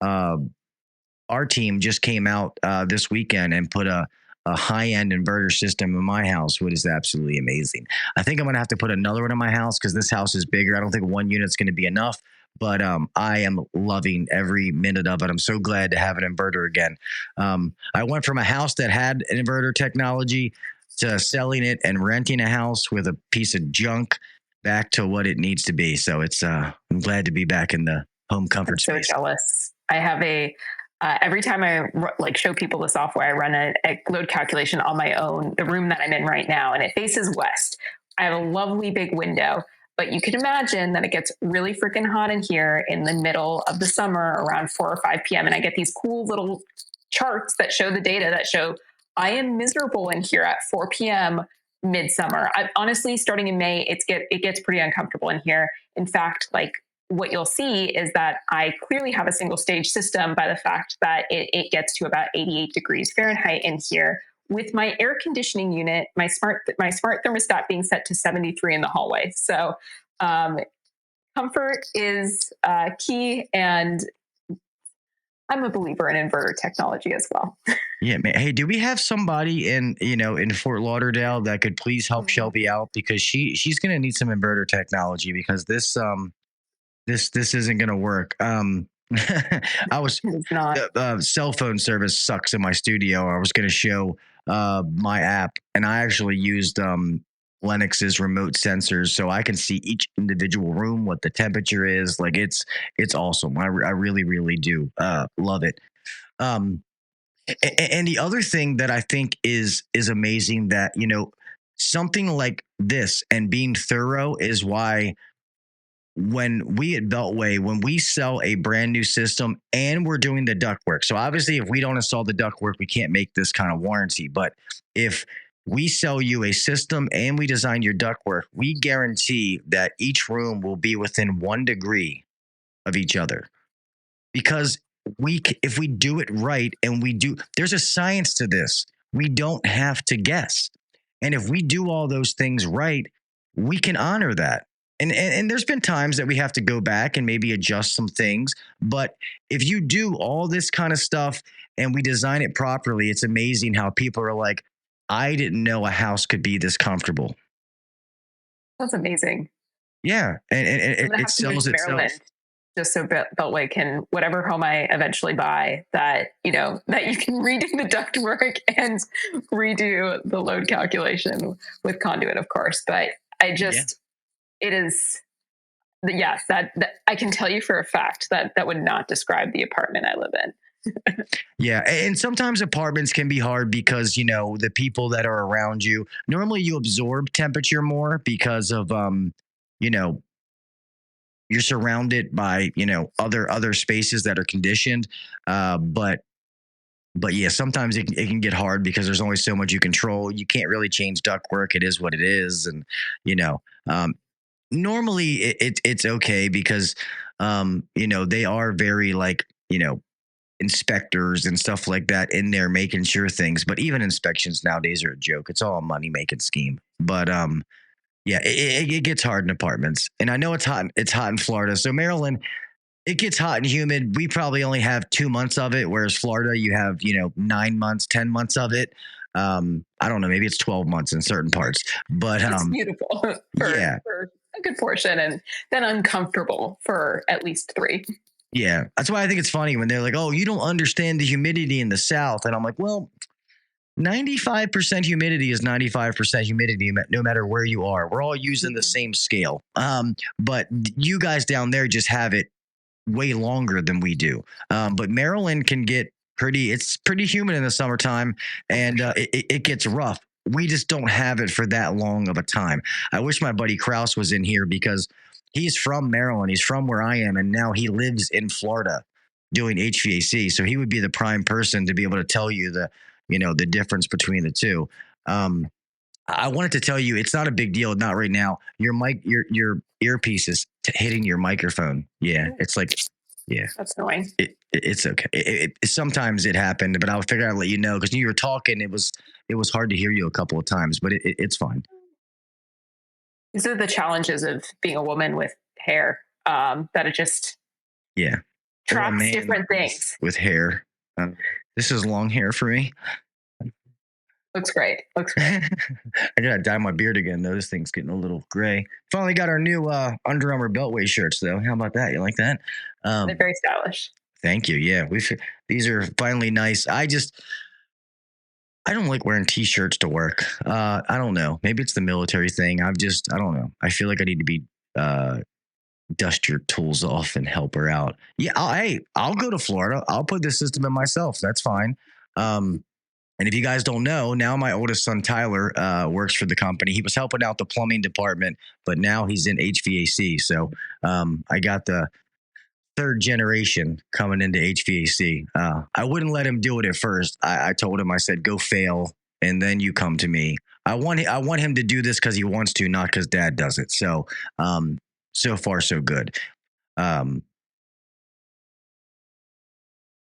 our team just came out this weekend and put a high-end inverter system in my house, which is absolutely amazing. I think I'm going to have to put another one in my house because this house is bigger. I don't think one unit's going to be enough, but I am loving every minute of it. I'm so glad to have an inverter again. I went from a house that had an inverter technology to selling it and renting a house with a piece of junk back to what it needs to be. So it's I'm glad to be back in the home comfort space. So jealous. I have every time I show people the software, I run a load calculation on my own, the room that I'm in right now, and it faces west. I have a lovely big window, but you can imagine that it gets really freaking hot in here in the middle of the summer around 4 or 5 p.m. And I get these cool little charts that show the data that show I am miserable in here at 4 p.m. midsummer. Honestly, starting in May, it gets pretty uncomfortable in here. In fact, what you'll see is that I clearly have a single stage system by the fact that it gets to about 88 degrees Fahrenheit in here, with my air conditioning unit, my smart thermostat being set to 73 in the hallway. So comfort is key, and I'm a believer in inverter technology as well. Yeah, man. Hey, do we have somebody in Fort Lauderdale that could please help Shelby out, because she's going to need some inverter technology, because this isn't going to work. It's not. The cell phone service sucks in my studio. I was going to show my app, and I actually used Lennox's remote sensors, so I can see each individual room, what the temperature is. Like, it's awesome. I really, really do love it. And the other thing that I think is amazing, that something like this and being thorough is why, when we at Beltway, when we sell a brand new system and we're doing the ductwork. So obviously, if we don't install the ductwork, we can't make this kind of warranty. But if we sell you a system and we design your ductwork, we guarantee that each room will be within 1 degree of each other. Because if we do it right, and there's a science to this. We don't have to guess. And if we do all those things right, we can honor that. And there's been times that we have to go back and maybe adjust some things. But if you do all this kind of stuff and we design it properly, it's amazing how people are like, I didn't know a house could be this comfortable. That's amazing. Yeah. And it sells itself. Just so Beltway can, whatever home I eventually buy, that you can redo the ductwork and redo the load calculation with Conduit, of course. But it is, yes, that I can tell you for a fact that would not describe the apartment I live in. Yeah. And sometimes apartments can be hard because, the people that are around you, normally you absorb temperature more because of, you're surrounded by, other spaces that are conditioned. But yeah, sometimes it can get hard because there's only so much you control. You can't really change ductwork. It is what it is. And, normally it's okay because, they are very inspectors and stuff like that in there making sure things. But even inspections nowadays are a joke. It's all a money making scheme. But yeah, it gets hard in apartments. And I know it's hot. It's hot in Florida. So Maryland, it gets hot and humid. We probably only have 2 months of it, whereas Florida, you have 9 months, 10 months of it. I don't know. Maybe it's 12 months in certain parts. But it's beautiful for a good portion, and then uncomfortable for at least 3. Yeah. That's why I think it's funny when they're like, oh, you don't understand the humidity in the South. And I'm like, well, 95% humidity is 95% humidity, no matter where you are. We're all using the same scale. But you guys down there just have it way longer than we do. But Maryland can get it's pretty humid in the summertime, and it gets rough. We just don't have it for that long of a time. I wish my buddy Kraus was in here because he's from Maryland. He's from where I am, and now he lives in Florida doing HVAC. So he would be the prime person to be able to tell you the difference between the two. I wanted to tell you, it's not a big deal. Not right now. Your mic, your earpiece is hitting your microphone. Yeah. It's like, yeah, That's annoying. it's okay. Sometimes it happened, but I'll figure out, let you know. Cause you were talking, it was hard to hear you a couple of times, but it's fine. These are the challenges of being a woman with hair, that it just Yeah. tracks different things. With hair. This is long hair for me. Looks great. Looks great. I gotta dye my beard again though. This thing's getting a little gray. Finally got our new Under Armour Beltway shirts though. How about that? You like that? They're very stylish. Thank you. Yeah, these are finally nice. I don't like wearing t-shirts to work. I don't know. Maybe it's the military thing. I don't know. I feel like I need to be dust your tools off and help her out. Yeah, I'll go to Florida. I'll put the system in myself. That's fine. And if you guys don't know, now my oldest son, Tyler, works for the company. He was helping out the plumbing department, but now he's in HVAC. So I got the third generation coming into HVAC. I wouldn't let him do it at first. I told him, I said, go fail, and then you come to me. I want him to do this because he wants to, not because dad does it. So so far, so good.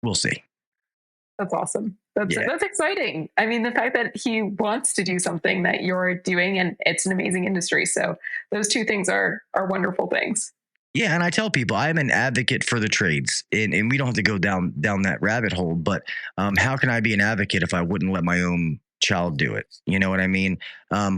We'll see. That's awesome. That's exciting. I mean, the fact that he wants to do something that you're doing, and it's an amazing industry. So those two things are wonderful things. Yeah, and I tell people I'm an advocate for the trades, and we don't have to go down that rabbit hole. But how can I be an advocate if I wouldn't let my own child do it? You know what I mean?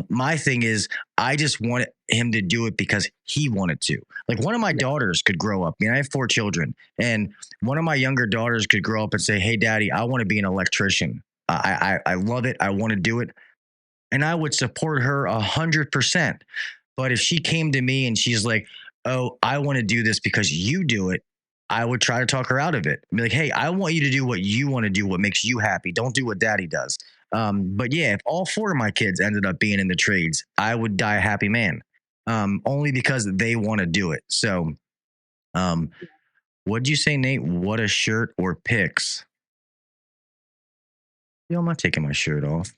My thing is, I just want him to do it because he wanted to. Like, one of my daughters could grow up. I mean, I have 4 children, and one of my younger daughters could grow up and say, "Hey, Daddy, I want to be an electrician. I love it. I want to do it," and I would support her 100%. But if she came to me and she's like, "Oh, I want to do this because you do it," I would try to talk her out of it. Be like, "Hey, I want you to do what you want to do, what makes you happy. Don't do what Daddy does." But yeah, if all 4 of my kids ended up being in the trades, I would die a happy man, only because they want to do it. So, what'd you say, Nate? What a shirt or pics? Yo, I'm not taking my shirt off.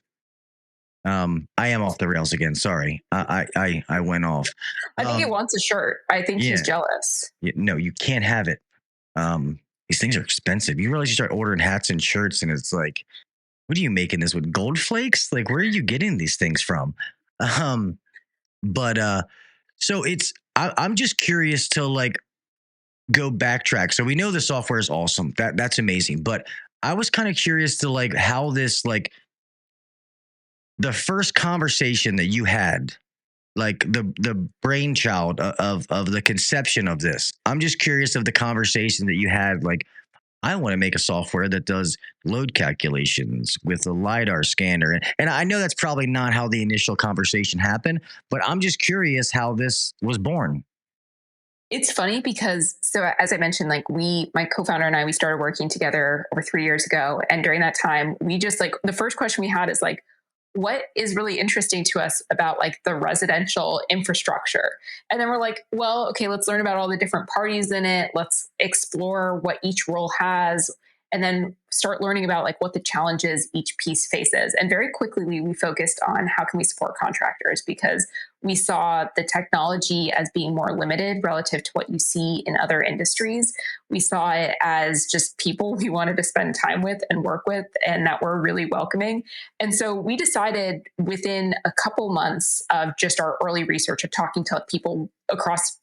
I am off the rails again. Sorry. I went off. I think he wants a shirt. I think he's jealous. No, you can't have it. These things are expensive. You realize you start ordering hats and shirts and it's like, what are you making this with, gold flakes? Like, where are you getting these things from? So I'm just curious to like go backtrack. So we know the software is awesome. That's amazing. But I was kind of curious to like how this, like, the first conversation that you had, like the brainchild of the conception of this. I'm just curious of the conversation that you had. Like, I want to make a software that does load calculations with a lidar scanner. And I know that's probably not how the initial conversation happened, but I'm just curious how this was born. It's funny because, so as I mentioned, like my co-founder and I, we started working together over 3 years ago. And during that time, we just like, the first question we had is like, what is really interesting to us about like the residential infrastructure? And then we're like, well, okay, let's learn about all the different parties in it. Let's explore what each role has, and then start learning about like what the challenges each piece faces. And very quickly, we focused on how can we support contractors, because we saw the technology as being more limited relative to what you see in other industries. We saw it as just people we wanted to spend time with and work with, and that were really welcoming. And so we decided within a couple months of just our early research of talking to people across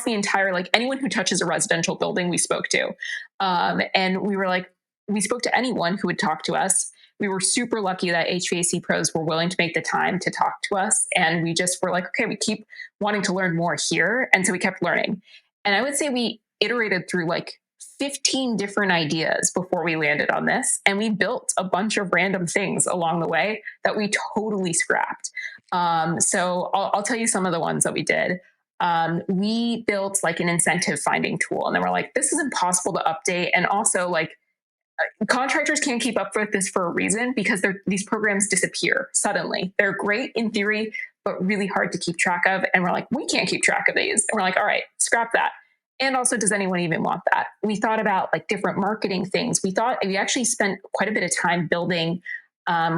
the entire, like anyone who touches a residential building, we spoke to. And we were like, we spoke to anyone who would talk to us. We were super lucky that HVAC pros were willing to make the time to talk to us. And we just were like, okay, we keep wanting to learn more here. And so we kept learning. And I would say we iterated through like 15 different ideas before we landed on this. And we built a bunch of random things along the way that we totally scrapped. So I'll tell you some of the ones that we did. We built like an incentive finding tool, and then we're like, this is impossible to update. And also like contractors can't keep up with this for a reason, because these programs disappear suddenly. They're great in theory, but really hard to keep track of. And we're like, we can't keep track of these. And we're like, all right, scrap that. And also, does anyone even want that? We thought about like different marketing things. We actually spent quite a bit of time building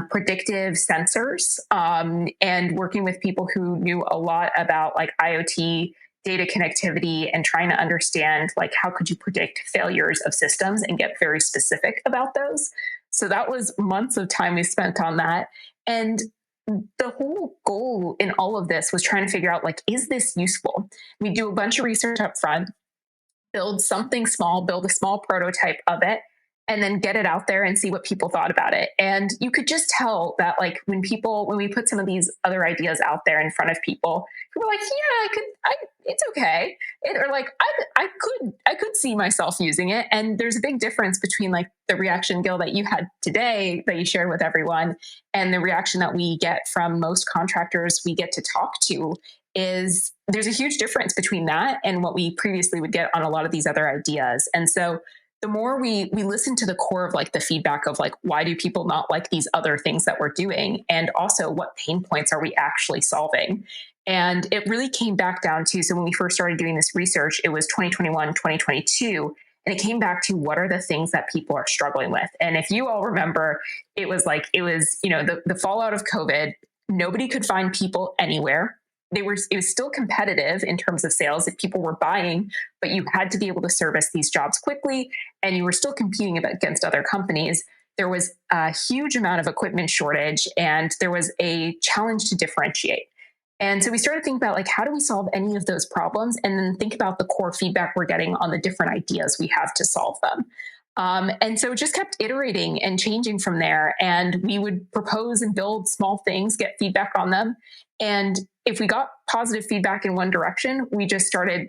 predictive sensors and working with people who knew a lot about like IoT data connectivity and trying to understand like how could you predict failures of systems and get very specific about those. So that was months of time we spent on that. And the whole goal in all of this was trying to figure out like, is this useful? We do a bunch of research up front, build something small, build a small prototype of it, and then get it out there and see what people thought about it. And you could just tell that like when we put some of these other ideas out there in front of people were like, yeah, it's okay. Or like, I could see myself using it. And there's a big difference between like the reaction, Gil, that you had today that you shared with everyone and the reaction that we get from most contractors we get to talk to. Is there's a huge difference between that and what we previously would get on a lot of these other ideas. And so the more we listen to the core of like the feedback of like, why do people not like these other things that we're doing? And also what pain points are we actually solving? And it really came back down to, so when we first started doing this research, it was 2021, 2022. And it came back to what are the things that people are struggling with? And if you all remember, it was, the fallout of COVID, nobody could find people anywhere. It was still competitive in terms of sales if people were buying, but you had to be able to service these jobs quickly, and you were still competing against other companies. There was a huge amount of equipment shortage, and there was a challenge to differentiate. And so we started thinking about like, how do we solve any of those problems? And then think about the core feedback we're getting on the different ideas we have to solve them. And so it just kept iterating and changing from there. And we would propose and build small things, get feedback on them. And if we got positive feedback in one direction, we just started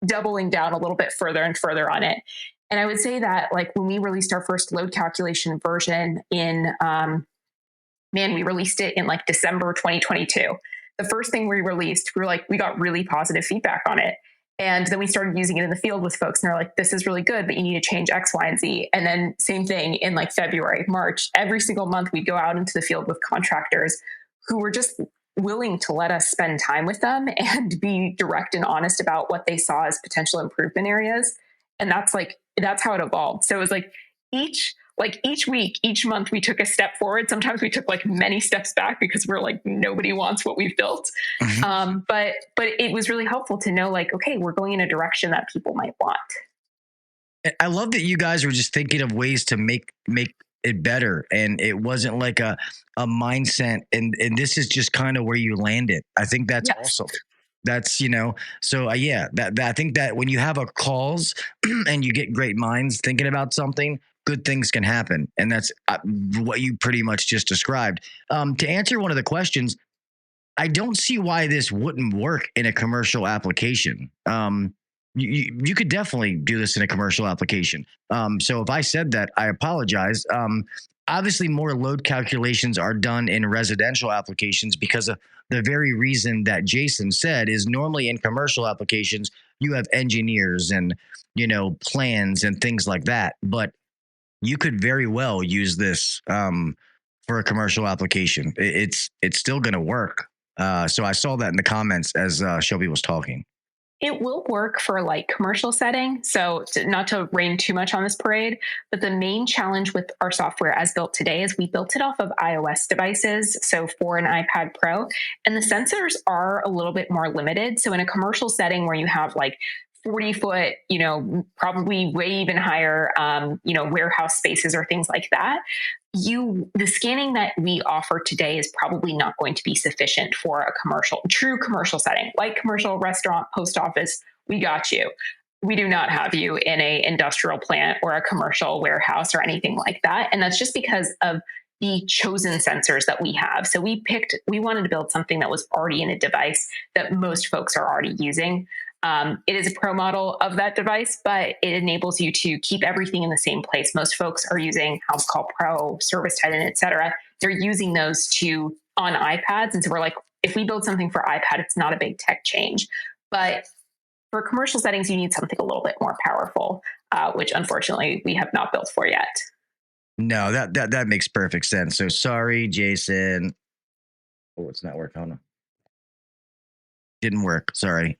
doubling down a little bit further and further on it. And I would say that like when we released our first load calculation version we released it in like December 2022. The first thing we released, we got really positive feedback on it. And then we started using it in the field with folks, and they're like, this is really good, but you need to change X, Y, and Z. And then same thing in like February, March, every single month we'd go out into the field with contractors who were just willing to let us spend time with them and be direct and honest about what they saw as potential improvement areas. And that's how it evolved. So it was like each week, each month we took a step forward. Sometimes we took like many steps back because we're like, nobody wants what we've built. Mm-hmm. But it was really helpful to know like, okay, we're going in a direction that people might want. I love that you guys were just thinking of ways to make it better. And it wasn't like a mindset. And this is just kind of where you landed. I think that's awesome. That's, so I think that when you have a cause and you get great minds thinking about something, good things can happen. And that's what you pretty much just described. To answer one of the questions, I don't see why this wouldn't work in a commercial application. You could definitely do this in a commercial application. So if I said that, I apologize. Obviously, more load calculations are done in residential applications because of the very reason that Jason said is normally in commercial applications, you have engineers and, plans and things like that. But you could very well use this for a commercial application. It's still going to work. So I saw that in the comments as Shelby was talking. It will work for like commercial setting. So not to rain too much on this parade, but the main challenge with our software as built today is we built it off of iOS devices. So for an iPad Pro, and the sensors are a little bit more limited. So in a commercial setting where you have like 40-foot, probably way even higher, warehouse spaces or things like that, the scanning that we offer today is probably not going to be sufficient for a true commercial setting, like commercial restaurant, post office. We got you. We do not have you in a industrial plant or a commercial warehouse or anything like that. And that's just because of the chosen sensors that we have. So we wanted to build something that was already in a device that most folks are already using. It is a pro model of that device, but it enables you to keep everything in the same place. Most folks are using HouseCall Pro, Service Titan, et cetera. They're using those on iPads. And so we're like, if we build something for iPad, it's not a big tech change. But for commercial settings, you need something a little bit more powerful, which unfortunately we have not built for yet. No, that makes perfect sense. So sorry, Jason. Oh, it's not working. Oh, no. Didn't work. Sorry.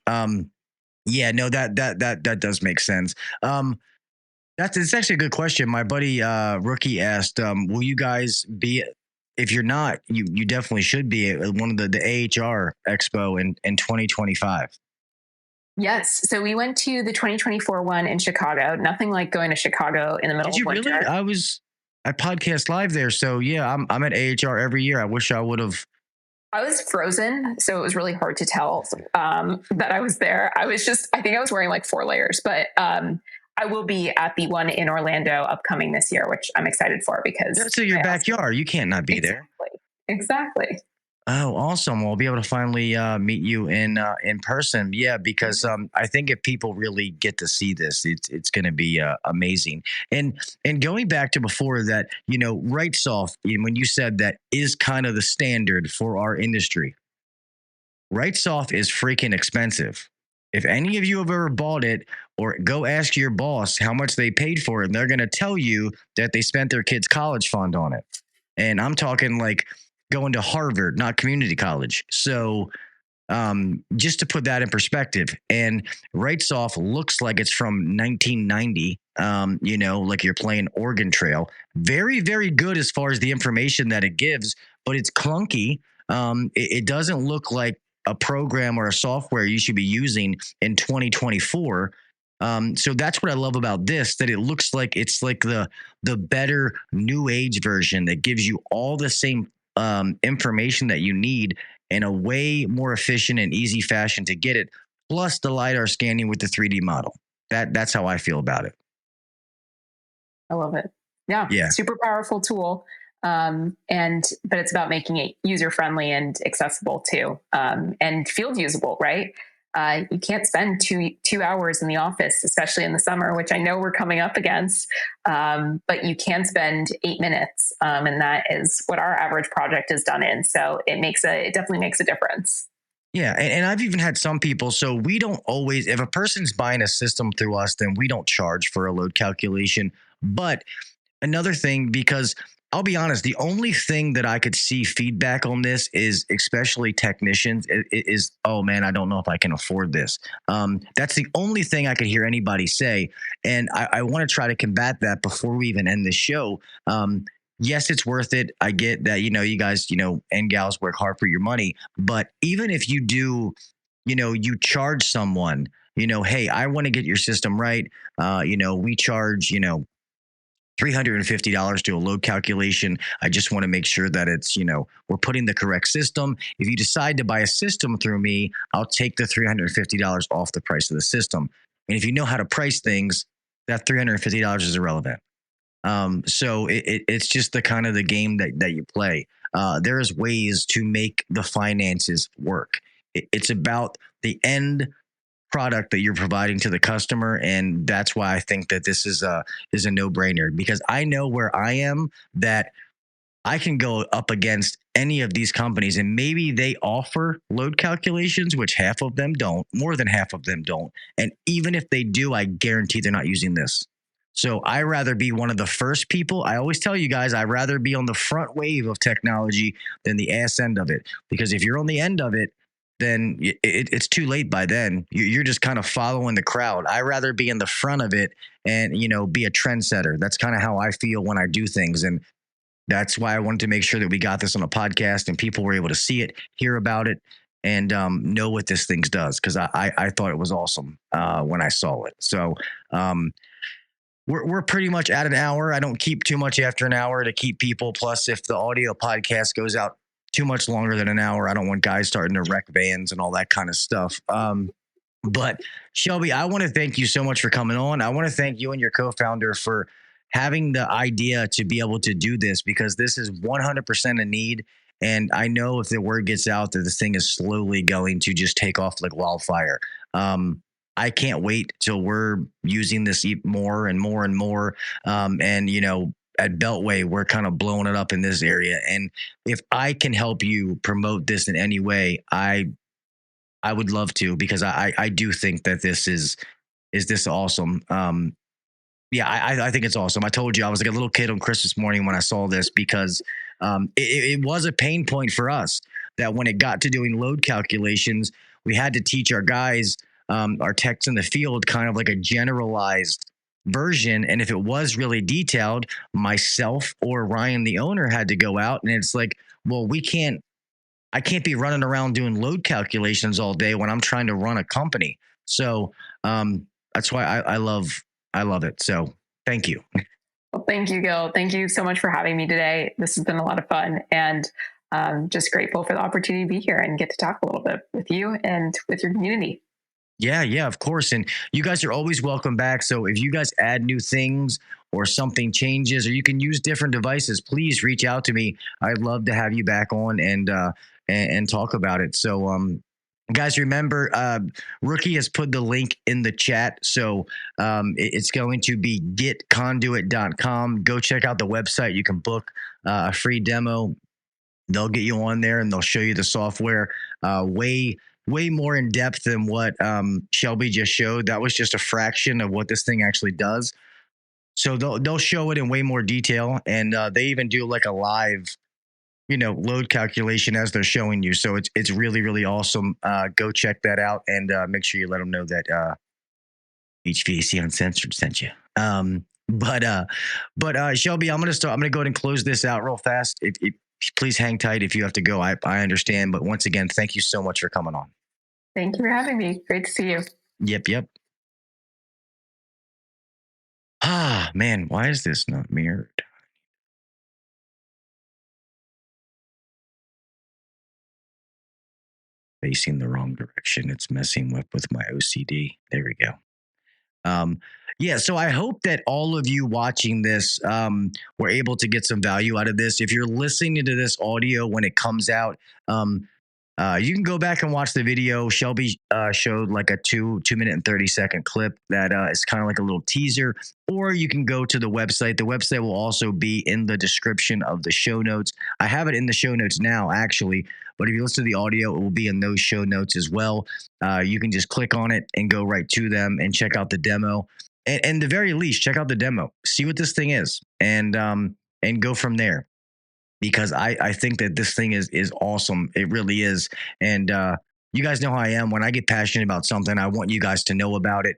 Yeah, no, that does make sense. It's actually a good question. My buddy Rookie asked, will you guys be, if you're not, you definitely should be at one of the AHR Expo in 2025. Yes. So we went to the 2024 one in Chicago. Nothing like going to Chicago in the middle of winter. Really? I podcast live there. So yeah, I'm at AHR every year. I wish I would have. I was frozen, so it was really hard to tell that I was there. I think I was wearing like 4 layers, but I will be at the one in Orlando upcoming this year, which I'm excited for because that's in your backyard. You can't not be there. Exactly. Oh, awesome. Well, I'll be able to finally meet you in person. Yeah, because I think if people really get to see this, it's going to be amazing. And going back to before that, Rights Off, when you said that is kind of the standard for our industry. Rights Off is freaking expensive. If any of you have ever bought it, or go ask your boss how much they paid for it, and they're going to tell you that they spent their kid's college fund on it. And I'm talking like going to Harvard, not community college. So just to put that in perspective, and Rights Off looks like it's from 1990, like you're playing Oregon Trail. Very, very good as far as the information that it gives, but it's clunky. It doesn't look like a program or a software you should be using in 2024. So that's what I love about this, that it looks like it's like the better new age version that gives you all the same information that you need in a way more efficient and easy fashion to get it, plus the LiDAR scanning with the 3D model. That's how I feel about it. I love it. Yeah. Super powerful tool. But it's about making it user friendly and accessible too, and field usable, right? You can't spend two hours in the office, especially in the summer, which I know we're coming up against. But you can spend 8 minutes, and that is what our average project is done in. So it definitely makes a difference. Yeah, and I've even had some people. So we don't always, if a person's buying a system through us, then we don't charge for a load calculation. But another thing, because I'll be honest, the only thing that I could see feedback on this is, especially technicians, is, oh man, I don't know if I can afford this. That's the only thing I could hear anybody say. And I want to try to combat that before we even end the show. Yes, it's worth it. I get that, you guys, and gals work hard for your money. But even if you do, you charge someone, hey, I want to get your system right. We charge, $350 to a load calculation. I just want to make sure that it's, we're putting the correct system. If you decide to buy a system through me, I'll take the $350 off the price of the system. And if you know how to price things, that $350 is irrelevant. So it's just the kind of the game that you play. There's ways to make the finances work. It's about the end product that you're providing to the customer, and that's why I think that this is a no-brainer, because I know where I am, that I can go up against any of these companies, and maybe they offer load calculations, which half of them don't, more than half of them don't. And even if they do, I guarantee they're not using this. So I rather be one of the first people. I always tell you guys, I'd rather be on the front wave of technology than the ass end of it, because if you're on the end of it, then it's too late by then. You're just kind of following the crowd. I'd rather be in the front of it and, be a trendsetter. That's kind of how I feel when I do things. And that's why I wanted to make sure that we got this on a podcast and people were able to see it, hear about it, and know what this thing does. Because I thought it was awesome when I saw it. So we're pretty much at an hour. I don't keep too much after an hour to keep people. Plus, if the audio podcast goes out too much longer than an hour, I don't want guys starting to wreck vans and all that kind of stuff. But Shelby, I want to thank you so much for coming on. I want to thank you and your co-founder for having the idea to be able to do this, because this is 100% a need. And I know if the word gets out that this thing is slowly going to just take off like wildfire. I can't wait till we're using this more and more and more. And at Beltway, we're kind of blowing it up in this area. And if I can help you promote this in any way, I would love to, because I do think that this is this awesome. Yeah, I think it's awesome. I told you I was like a little kid on Christmas morning when I saw this, because it was a pain point for us that when it got to doing load calculations, we had to teach our guys, our techs in the field, kind of like a generalized version. And if it was really detailed, myself or Ryan, the owner, had to go out, and it's like, well, I can't be running around doing load calculations all day when I'm trying to run a company. So that's why I love it. So thank you. Well, thank you, Gil. Thank you so much for having me today. This has been a lot of fun, and just grateful for the opportunity to be here and get to talk a little bit with you and with your community. Yeah, of course. And you guys are always welcome back. So if you guys add new things or something changes, or you can use different devices, please reach out to me. I'd love to have you back on and talk about it. So guys, remember, Rookie has put the link in the chat. So it's going to be getconduit.com. Go check out the website. You can book a free demo. They'll get you on there and they'll show you the software way more in depth than what Shelby just showed. That was just a fraction of what this thing actually does. So they'll show it in way more detail, and they even do like a live, load calculation as they're showing you. So it's really, really awesome. Go check that out, and make sure you let them know that HVAC Uncensored sent you. But Shelby, I'm gonna go ahead and close this out real fast. Please hang tight if you have to go. I understand, but once again, thank you so much for coming on. Thank you for having me. Great to see you. Yep. Ah, man, why is this not mirrored? Facing the wrong direction. It's messing with my OCD. There we go. Yeah, so I hope that all of you watching this were able to get some value out of this. If you're listening to this audio when it comes out, you can go back and watch the video. Shelby showed like a 2 minute and 30-second clip that is kind of like a little teaser, or you can go to the website. The website will also be in the description of the show notes. I have it in the show notes now, actually, but if you listen to the audio, it will be in those show notes as well. You can just click on it and go right to them and check out the demo. And the very least, check out the demo, see what this thing is, and go from there. Because I think that this thing is awesome. It really is. And you guys know how I am. When I get passionate about something, I want you guys to know about it.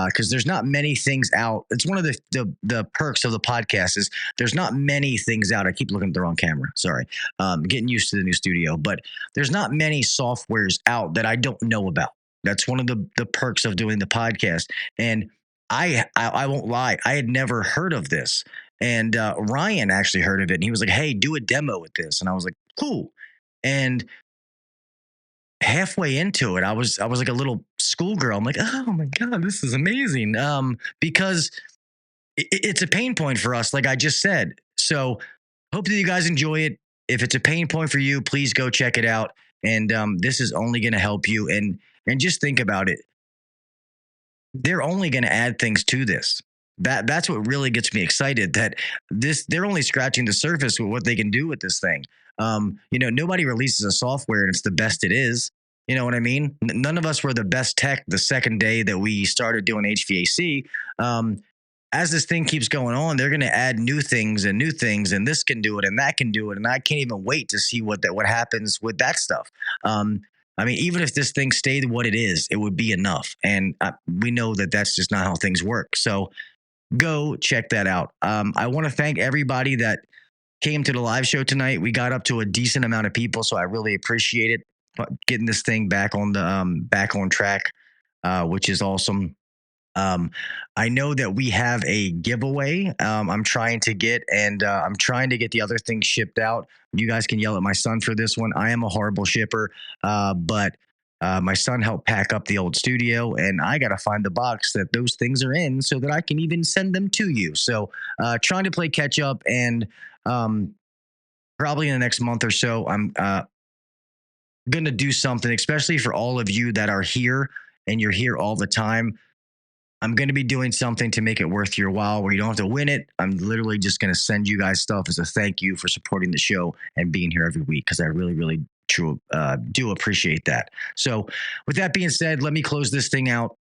Because there's not many things out. It's one of the perks of the podcast is there's not many things out. I keep looking at the wrong camera. Sorry. Getting used to the new studio. But there's not many softwares out that I don't know about. That's one of the perks of doing the podcast. And I won't lie. I had never heard of this. And Ryan actually heard of it, and he was like, "Hey, do a demo with this." And I was like, "Cool." And halfway into it, I was like a little schoolgirl. I'm like, "Oh my God, this is amazing." Because it's a pain point for us, like I just said. So hope that you guys enjoy it. If it's a pain point for you, please go check it out. And this is only going to help you. And just think about it. They're only going to add things to this. That's what really gets me excited, that they're only scratching the surface with what they can do with this thing. Nobody releases a software and it's the best it is. You know what I mean? None of us were the best tech the second day that we started doing HVAC. As this thing keeps going on, they're going to add new things, and this can do it and that can do it. And I can't even wait to see what happens with that stuff. I mean, even if this thing stayed what it is, it would be enough. And we know that that's just not how things work. So go check that out. I want to thank everybody that came to the live show tonight. We got up to a decent amount of people, so I really appreciate it. Getting this thing back on track, which is awesome. I know that we have a giveaway. I'm trying to get the other things shipped out. You guys can yell at my son for this one. I am a horrible shipper, but my son helped pack up the old studio, and I got to find the box that those things are in so that I can even send them to you. So trying to play catch up, and probably in the next month or so, I'm going to do something, especially for all of you that are here and you're here all the time, I'm going to be doing something to make it worth your while where you don't have to win it. I'm literally just going to send you guys stuff as a thank you for supporting the show and being here every week, because I really, really do appreciate that. So with that being said, let me close this thing out.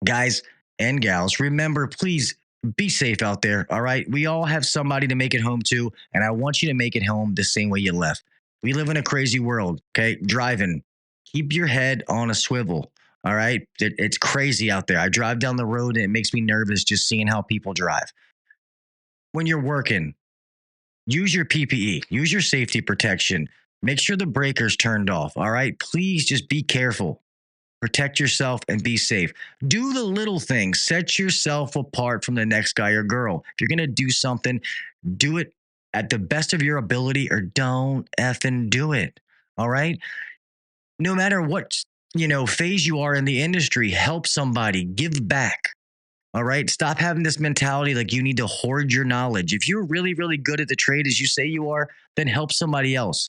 Guys and gals, remember, please be safe out there. All right. We all have somebody to make it home to, and I want you to make it home the same way you left. We live in a crazy world. Okay. Driving, keep your head on a swivel. All right. It's crazy out there. I drive down the road and it makes me nervous just seeing how people drive. When you're working, use your PPE, use your safety protection. Make sure the breaker's turned off. All right. Please just be careful. Protect yourself and be safe. Do the little things. Set yourself apart from the next guy or girl. If you're going to do something, do it at the best of your ability, or don't effing do it. All right. No matter what, phase you are in the industry, help somebody, give back. All right. Stop having this mentality like you need to hoard your knowledge. If you're really, really good at the trade as you say you are, then help somebody else.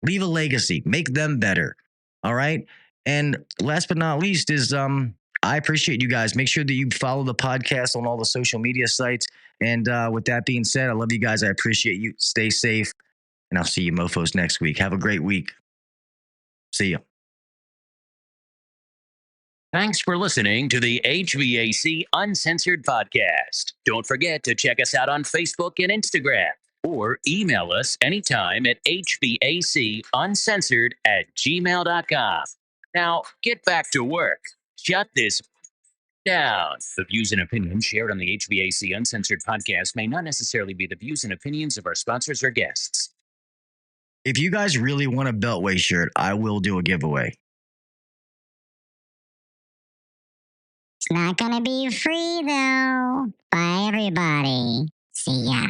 Leave a legacy, make them better. All right. And last but not least is I appreciate you guys. Make sure that you follow the podcast on all the social media sites. And with that being said, I love you guys. I appreciate you. Stay safe. And I'll see you mofos next week. Have a great week. See you. Thanks for listening to the HVAC Uncensored Podcast. Don't forget to check us out on Facebook and Instagram, or email us anytime at hvacuncensored@gmail.com. Now, get back to work. Shut this down. The views and opinions shared on the HVAC Uncensored Podcast may not necessarily be the views and opinions of our sponsors or guests. If you guys really want a Beltway shirt, I will do a giveaway. It's not going to be free, though. Bye, everybody. See ya.